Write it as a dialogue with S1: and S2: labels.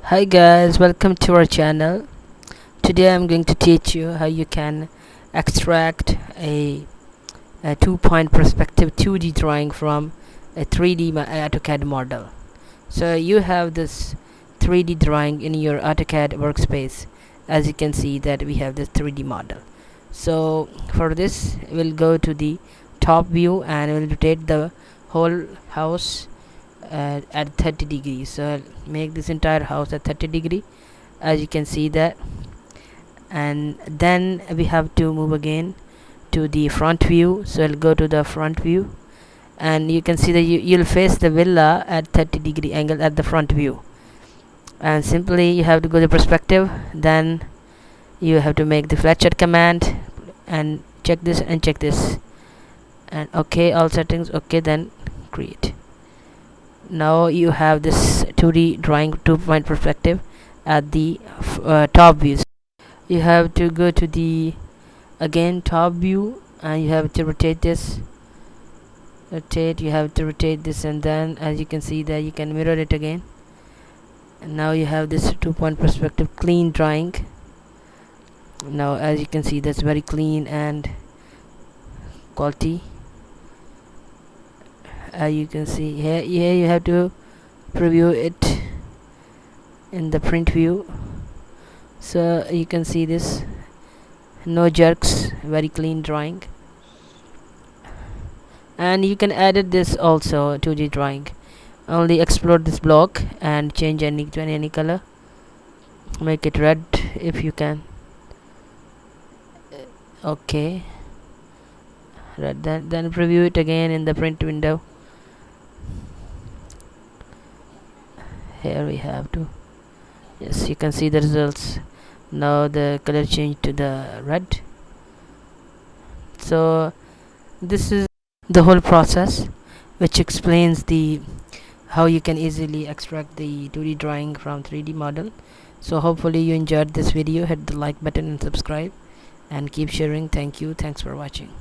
S1: Hi guys, welcome to our channel. Today I'm going to teach you how you can extract a 2-point perspective 2D drawing from a 3D AutoCAD model. So you have this 3D drawing in your AutoCAD workspace. As you can see that we have this 3D model. So for this we'll go to the top view and we'll rotate the whole house at 30 degrees. So I'll make this entire house at 30 degree, as you can see that. And then we have to move again to the front view. So I'll go to the front view and you can see that you'll face the villa at 30 degree angle at the front view, and simply you have to go to perspective. Then you have to make the flat chart command and check this and check this, and okay, all settings okay, then create. Now you have this 2D drawing 2-point perspective at the top views. You have to go to the again top view and you have to rotate this, you have to rotate this, and then as you can see that you can mirror it again, and now you have this 2-point perspective clean drawing. Now as you can see, that's very clean and quality. You can see here you have to preview it in the print view. So you can see this, no jerks, very clean drawing. And you can edit this also 2D drawing. Only explode this block and change any color, make it red if you can. Okay, red. Then preview it again in the print window. Here we have to, yes, you can see the results. Now the color changed to the red. So this is the whole process which explains the how you can easily extract the 2D drawing from 3D model. So hopefully you enjoyed this video. Hit the like button and subscribe and keep sharing. Thank you. Thanks for watching.